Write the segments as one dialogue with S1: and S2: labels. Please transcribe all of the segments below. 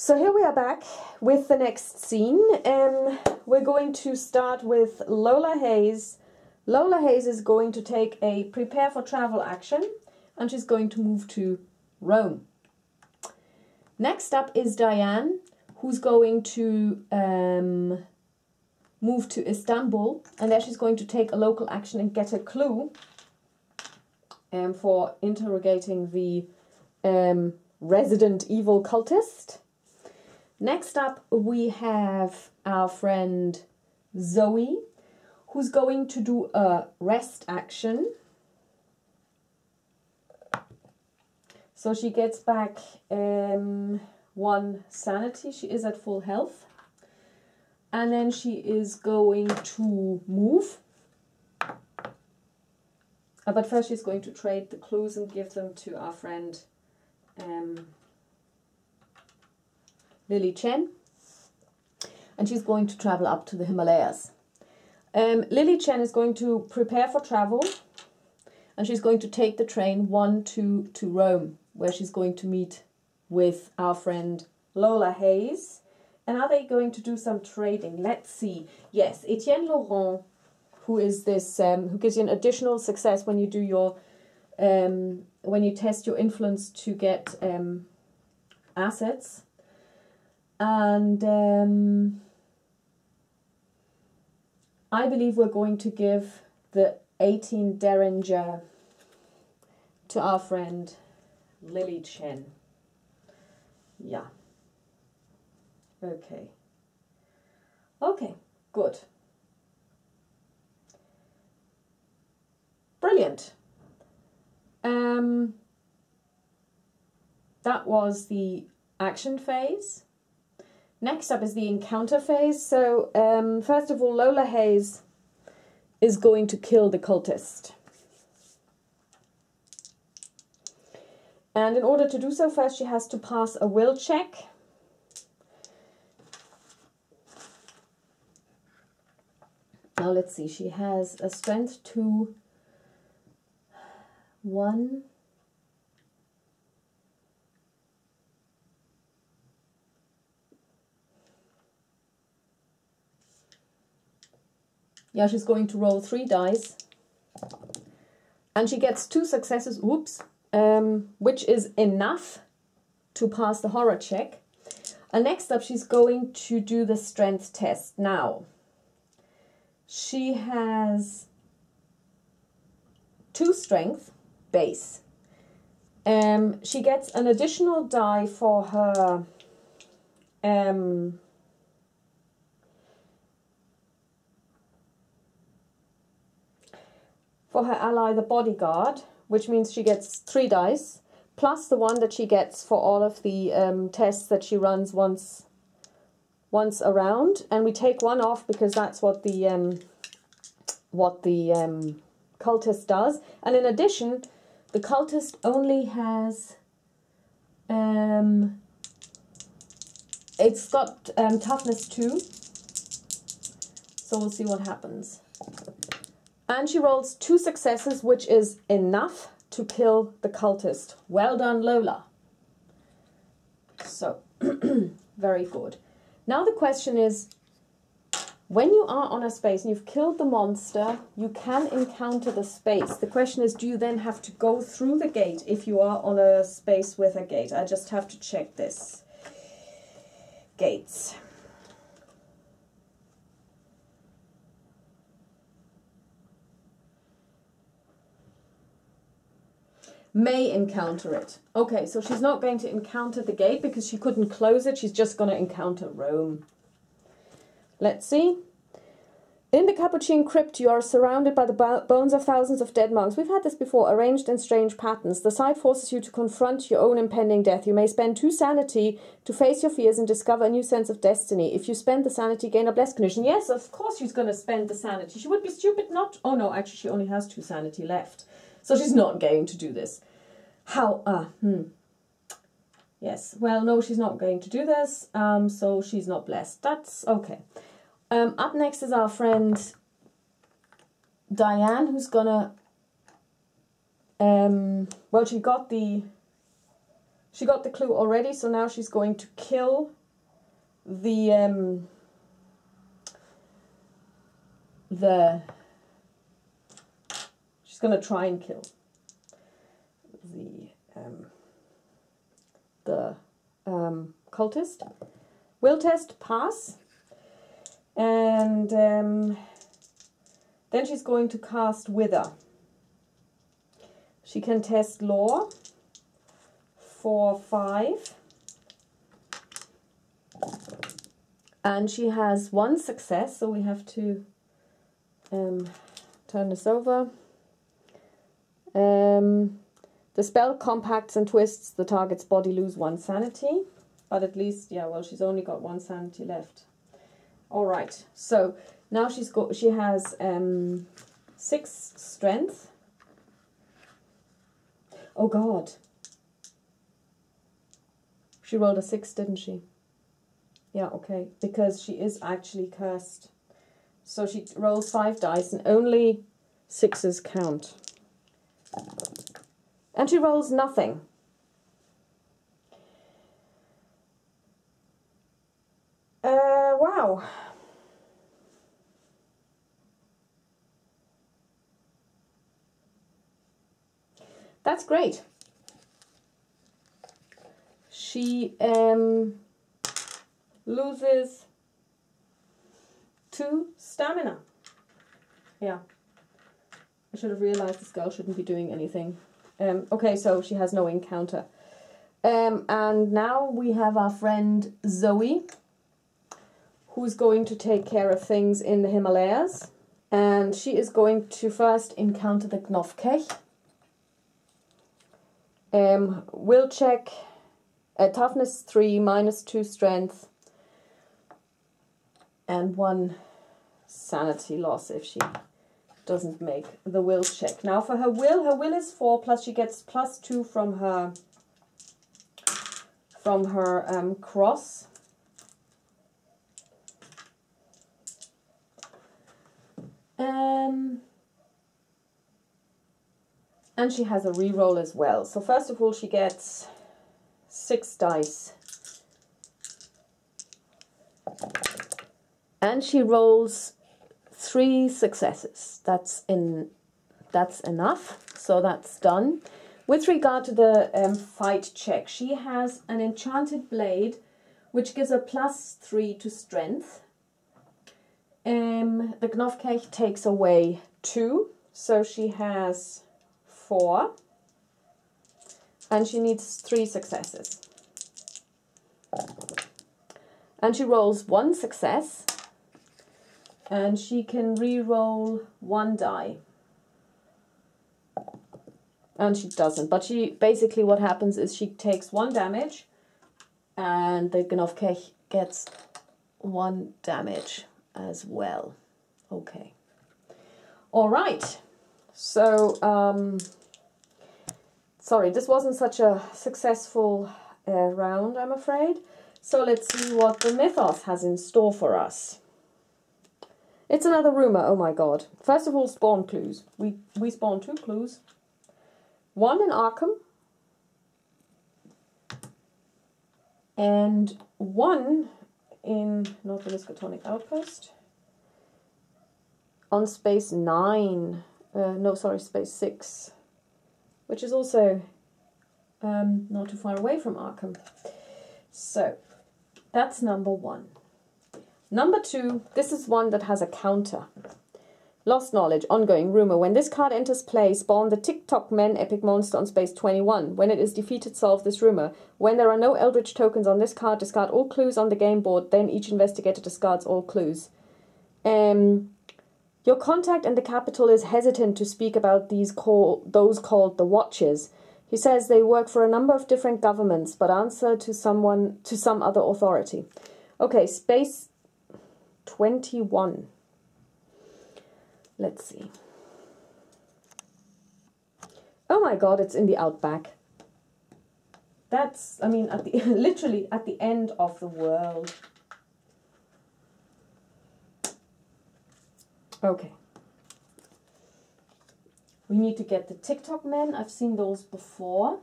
S1: So here we are back with the next scene. We're going to start with Lola Hayes. Lola Hayes is going to take a prepare for travel action, and she's going to move to Rome. Next up is Diane, who's going to move to Istanbul, and there she's going to take a local action and get a clue for interrogating the resident evil cultist. Next up we have our friend Zoe, who's going to do a rest action. So she gets back 1 sanity, she is at full health. And then she is going to move. But first she's going to trade the clues and give them to our friend Lily Chen. And she's going to travel up to the Himalayas. Lily Chen is going to prepare for travel. And she's going to take the train 1-2 to Rome, where she's going to meet with our friend Lola Hayes. And are they going to do some trading? Let's see. Yes, Etienne Laurent, who is this, who gives you an additional success when you do your, when you test your influence to get assets. And I believe we're going to give the 18 Derringer to our friend Lily Chen. Yeah. Okay. Okay, good. Brilliant. That was the action phase. Next up is the encounter phase. So first of all, Lola Hayes is going to kill the cultist. And in order to do so, first she has to pass a will check. Now let's see, she has a strength 2, 1. Yeah, she's going to roll 3 dice. And she gets 2 successes, oops, which is enough to pass the horror check. And next up, she's going to do the strength test. Now, she has 2 strength base. She gets an additional die for her ally, the bodyguard, which means she gets 3 dice, plus the 1 that she gets for all of the tests that she runs once around, and we take 1 off because that's what the cultist does. And in addition, the cultist only has it's got toughness 2, so we'll see what happens. And she rolls 2 successes, which is enough to kill the cultist. Well done, Lola. So, very good. Now the question is, when you are on a space and you've killed the monster, you can encounter the space. The question is, do you then have to go through the gate if you are on a space with a gate? I just have to check this. Gates. May encounter it. Okay, so she's not going to encounter the gate because she couldn't close it. She's just going to encounter Rome. Let's see. In the Capuchin crypt, you are surrounded by the bones of thousands of dead monks. We've had this before, arranged in strange patterns. The sight forces you to confront your own impending death. You may spend 2 sanity to face your fears and discover a new sense of destiny. If you spend the sanity, gain a blessed condition. Yes, of course she's going to spend the sanity. She would be stupid not... Oh no, actually she only has 2 sanity left. So she's not going to do this. Yes, well, no, she's not going to do this, so she's not blessed. That's okay. Up next is our friend Diane, who's gonna, well, She got the clue already, so now she's going to kill the she's going to try and kill the cultist. Will test, pass. And then she's going to cast Wither. She can test Lore for 5. And she has 1 success, so we have to turn this over. The spell compacts and twists the target's body, lose 1 sanity. But at least, yeah, well, she's only got 1 sanity left. All right, so now she has 6 strength. Oh God. She rolled a 6, didn't she? Yeah, okay, because she is actually cursed. So she rolls 5 dice and only 6s count. And she rolls nothing. Wow. That's great. She loses 2 stamina. Yeah. I should have realized this girl shouldn't be doing anything. Okay, so she has no encounter. And now we have our friend Zoe, who's going to take care of things in the Himalayas. And she is going to first encounter the Gnovkech. Will check toughness 3, -2 strength, and 1 sanity loss if she doesn't make the will check. Now for her will is 4, plus she gets +2 from her cross. And she has a reroll as well. So first of all, she gets 6 dice. And she rolls 3 successes. That's enough. So that's done. With regard to the fight check, she has an enchanted blade, which gives her +3 to strength. The Gnovkech takes away 2, so she has 4, and she needs 3 successes. And she rolls 1 success, and she can re-roll 1 die. And she doesn't, but she basically, what happens is she takes 1 damage, and the Gnovkech gets 1 damage as well. Okay. All right. So, sorry, this wasn't such a successful round, I'm afraid. So let's see what the Mythos has in store for us. It's another rumor, oh my god. First of all, spawn clues. We spawned 2 clues. 1 in Arkham. And 1 in North Miskatonic Outpost. On space 9. Space 6. Which is also not too far away from Arkham. So, that's number 1. Number 2, this is one that has a counter. Lost knowledge, ongoing rumor. When this card enters play, spawn the TikTok Men epic monster on space 21. When it is defeated, solve this rumor. When there are no Eldritch tokens on this card, discard all clues on the game board. Then each investigator discards all clues. Your contact in the capital is hesitant to speak about those called the Watchers. He says they work for a number of different governments, but answer to some other authority. Okay, space 21. Let's see. Oh my god, it's in the Outback. That's, I mean, at the literally at the end of the world. Okay. We need to get the TikTok Men. I've seen those before.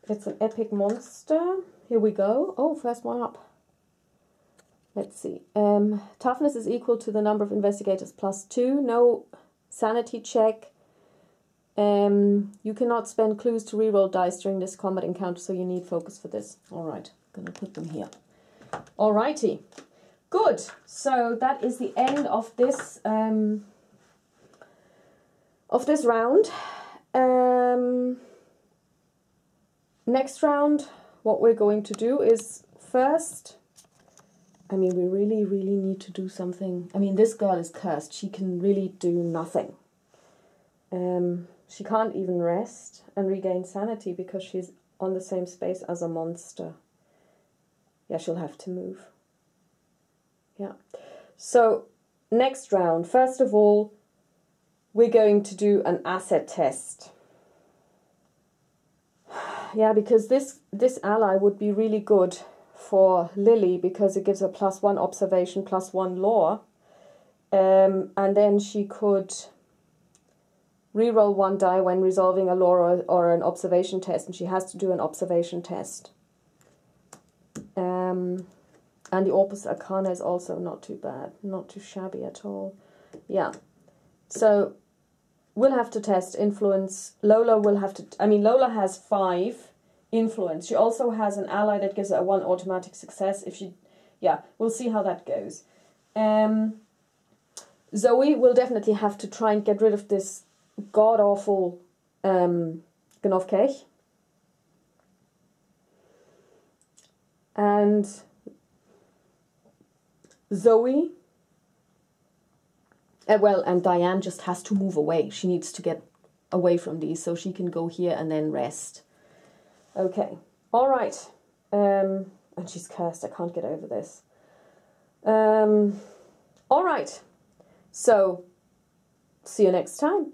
S1: It's an epic monster. Here we go. Oh, first one up. Let's see. Toughness is equal to the number of investigators +2. No sanity check. You cannot spend clues to reroll dice during this combat encounter, so you need focus for this. All right, I'm going to put them here. All righty. Good. So that is the end of this round. Next round, what we're going to do is first, I mean, we really, really need to do something. I mean, this girl is cursed. She can really do nothing. She can't even rest and regain sanity because she's on the same space as a monster. Yeah, she'll have to move. Yeah. So, next round, first of all, we're going to do an asset test. Yeah, because this ally would be really good for Lily because it gives her +1 observation, +1 lore. And then she could reroll 1 die when resolving a lore or an observation test, and she has to do an observation test. And the Opus Arcana is also not too bad, not too shabby at all. Yeah, so we'll have to test influence. Lola will have to, I mean, Lola has 5 influence. She also has an ally that gives her a 1 automatic success if she, yeah, we'll see how that goes. Zoe will definitely have to try and get rid of this god-awful Gnovkech. And Zoe, and Diane just has to move away. She needs to get away from these so she can go here and then rest. Okay, all right. And she's cursed. I can't get over this. All right. So, see you next time.